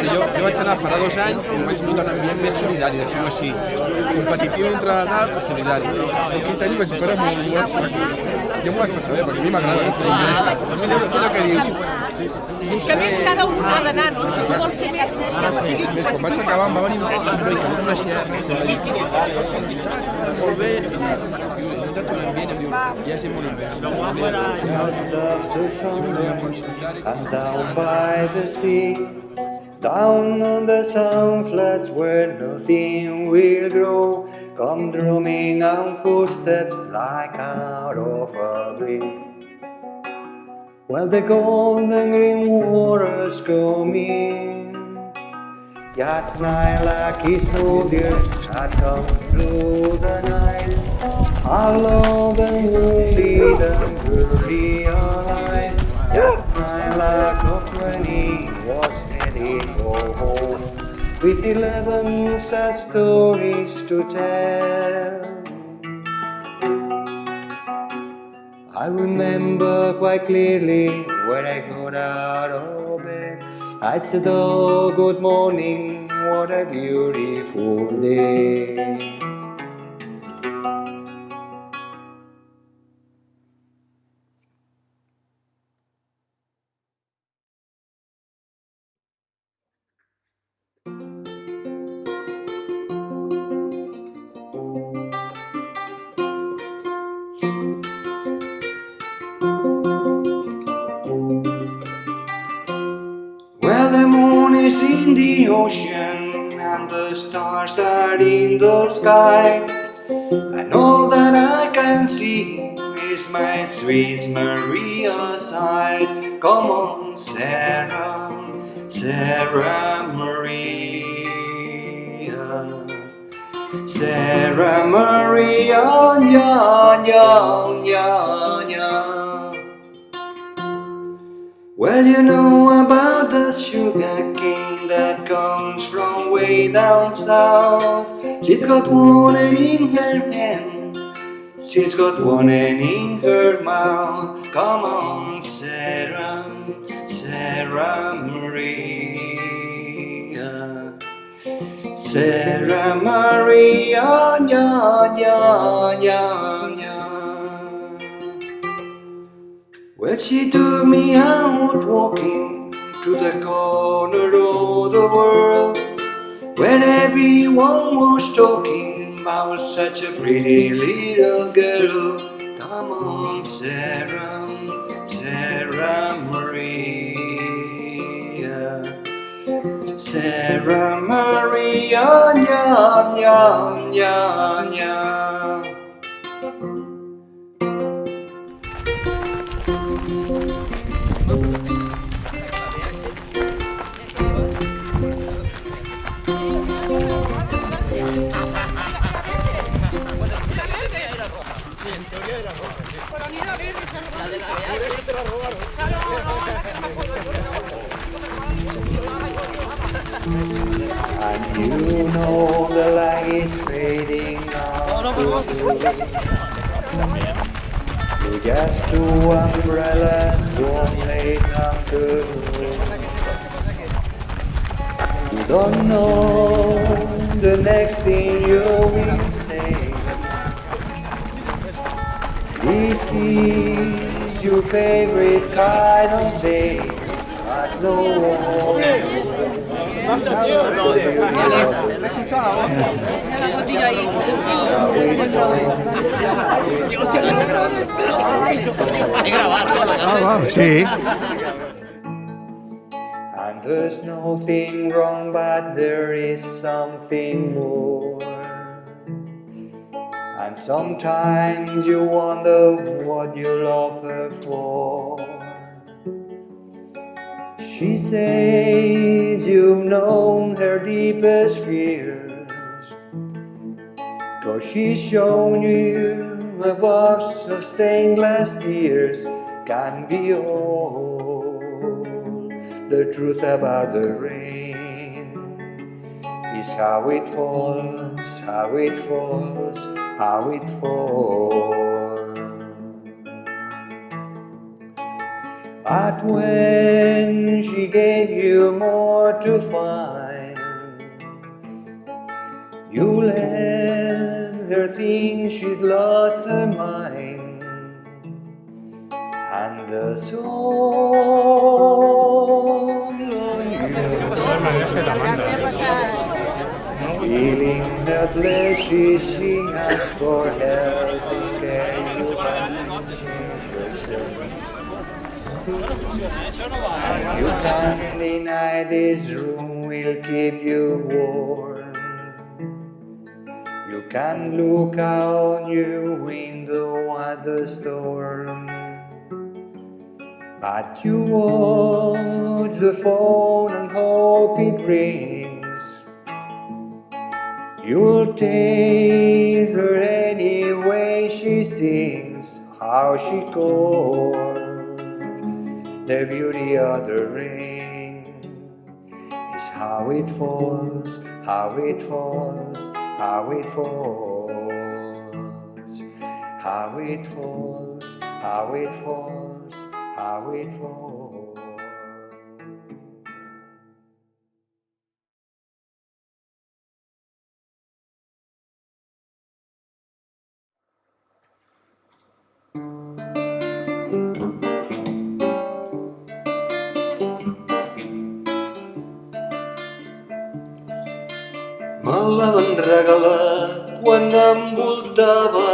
Jo vaig anar farà 2 anys i vaig notar un ambient més solidari, deixem-ho així. Competitiu entre l'edat, però solidari. Aquest any vaig veure molt jo m'ho vaig passar bé, perquè a mi m'agrada fer l'interès. Tot el que dius... És que a més cada un ha d'anar, no? Si tu vols fer més, més, quan vaig acabar em va venir un noi que no coneixia res, em va dir, molt bé, he notat un ambient, em diu, hi ha gent molt bé. Just after sunrise, I'm down by the sea, down on the sun flats where nothing will grow, come drumming on footsteps like out of a dream. While the golden green waters come in, just my lucky soldiers had come through the night. Along the wounded and weary alive, just my luck of running was ready for home, with 11 sad stories to tell. I remember quite clearly when I got out of bed. I said, oh, good morning, what a beautiful day. Well, the moon is in the ocean and the stars are in the sky, and all that I can see is my sweet Maria's eyes. Come on, Sarah, Sarah Maria, Sarah Maria, ya, ya, ya, ya. Well, you know about the sugar cane that comes from way down south. She's got one in her hand, she's got one in her mouth. Come on, Sarah, Sarah Maria, Sarah Maria, ya, ya, ya, ya. Well, she took me out walking to the corner of the world, where everyone was talking about such a pretty little girl. Come on, Sarah, Sarah Maria, Sarah Maria, ya, ya, ya, ya. And you know the light is fading out. With just 2 umbrellas, one late afternoon. You don't know the next thing you will say. This is your favorite kind of day, as no one. Sí. And there's nothing wrong, but there is something more. And sometimes you wonder what you love her for. She says you've known her deepest fears, 'cause she's shown you a box of stained glass tears can be all. The truth about the rain is how it falls, how it falls, how it falls. But when she gave you more to find, you let her think she'd lost her mind. And the song on you, feeling helpless, she asks for help and scared you can't change yourself. And you can't deny this room will keep you warm. You can look out your window at the storm, but you watch the phone and hope it rings. You'll take her anyway she sings, how she calls. The beauty of the rain is how it falls, how it falls, how it falls, how it falls, how it falls, how it falls. Me la van regalar quan envoltava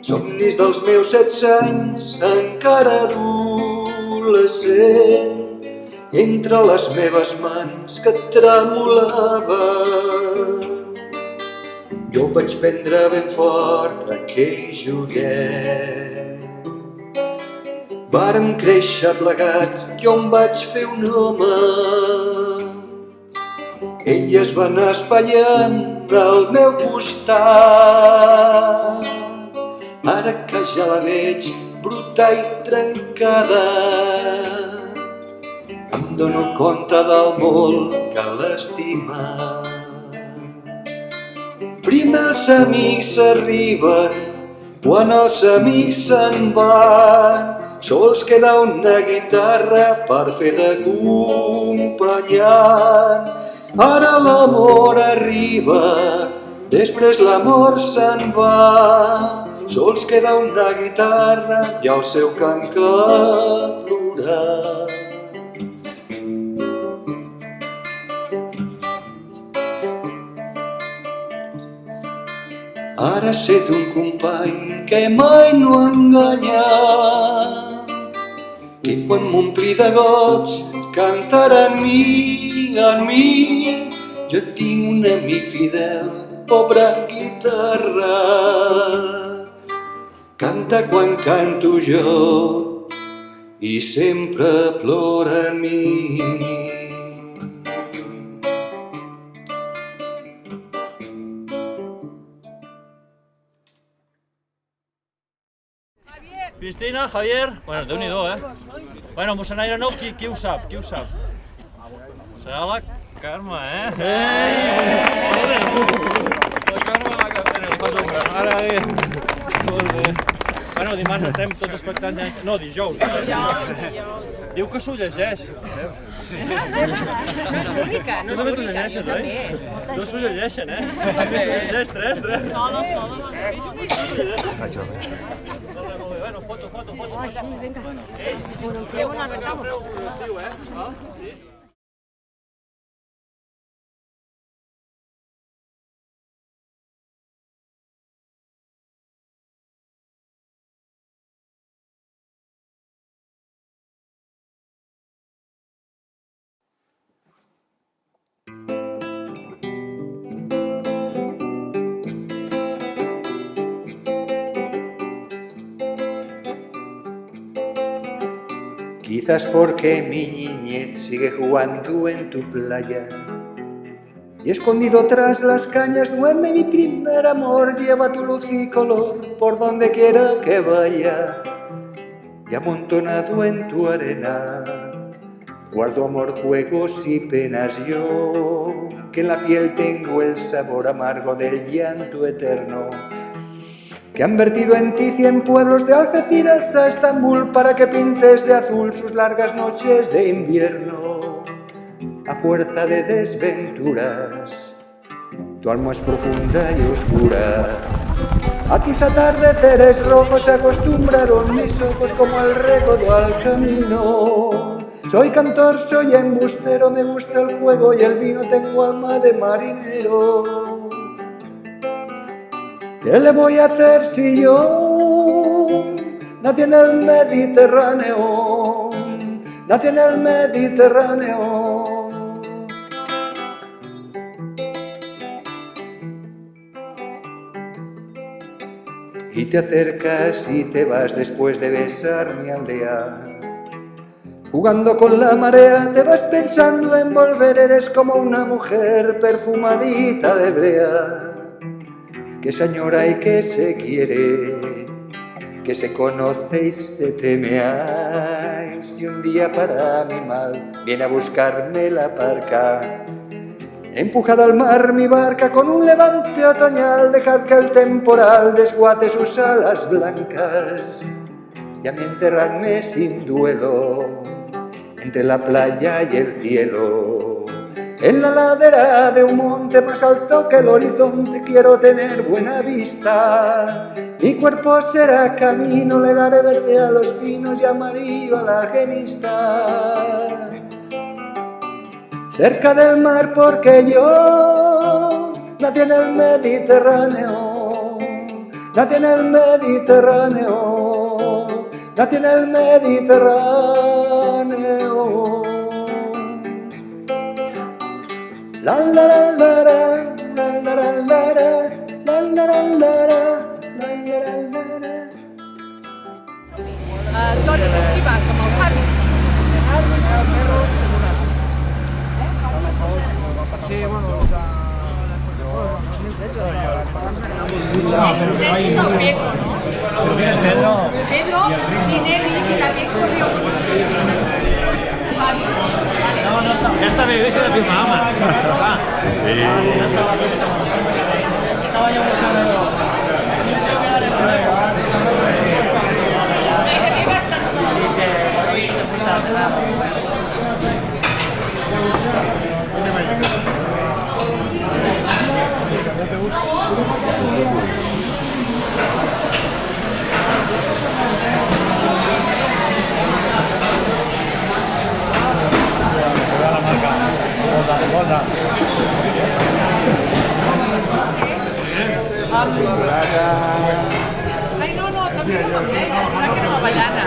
somnis dels meus 16 anys, encara adolescent, entre les meves mans que tremolava. Jo vaig prendre ben fort aquell joiet. Vàrem créixer plegats, jo em vaig fer un home. Ella es va anar espaiant al meu costat. Ara que ja la veig bruta i trencada, em dono compte del molt que l'estima. Primer els amics arriben, quan els amics se'n van, sols queda una guitarra per fer d'acompanyant. Ara l'amor arriba, després l'amor se'n va, sols queda una guitarra i el seu cant que plora. Ara sé d'un company que mai no ha enganyat, que quan m'ompli de goig cantarà en mi. Jo tinc un amic fidel, pobre guitarra, canta quan canto jo i sempre plora en mi. Cristina, Javier... Bueno, Déu-n'hi-do, Bueno, Mossenaire nou, qui ho sap? Qui ho sap? Serà la Carme, La Carme, la fas ombra. Ara bé. Molt bé. Bueno, dimarts estem tots expectants... No, dijous. Diu que s'ho llegeix. No és l'única, no és l'única, jo també. Dos s'ho llegeixen, També s'ho llegeix, tres. Todos. Bueno, foto. Ay, sí, venga. Bueno, luego nos arrancamos. Sí. Quizás porque mi niñez sigue jugando en tu playa, Y escondido tras las cañas duerme mi primer amor. Lleva tu luz y color por donde quiera que vaya. Y amontonado en tu arena guardo amor, juegos y penas yo, que en la piel tengo el sabor amargo del llanto eterno, que han vertido en ti 100 pueblos de Algeciras a Estambul para que pintes de azul sus largas noches de invierno. A fuerza de desventuras, tu alma es profunda y oscura. A tus atardeceres rojos se acostumbraron mis ojos como el recodo al camino. Soy cantor, soy embustero, me gusta el juego y el vino, tengo alma de marinero. ¿Qué le voy a hacer si yo nací en el Mediterráneo? Nací en el Mediterráneo. Y te acercas y te vas después de besar mi aldea. Jugando con la marea te vas pensando en volver. Eres como una mujer perfumadita de brea, que se añora y que se quiere, que se conoce y se teme. Ay, si un día para mi mal viene a buscarme la barca, empujada al mar mi barca con un levante otoñal, dejad que el temporal desguace sus alas blancas y a mí enterrarme sin duelo entre la playa y el cielo. En la ladera de un monte más alto que el horizonte quiero tener buena vista. Mi cuerpo será camino, le daré verde a los pinos y amarillo a la genista. Cerca del mar porque yo nací en el Mediterráneo, nací en el Mediterráneo, nací en el Mediterráneo. La la la la la la la la la la la Toni, qui va? Com el Javi? Ese es el Pedro, ¿no? Pedro y Nelly, que también corrió con Ya está la iglesia de tu mamá. Estaba yo buscando. Ay, no, también no, que no, avellana.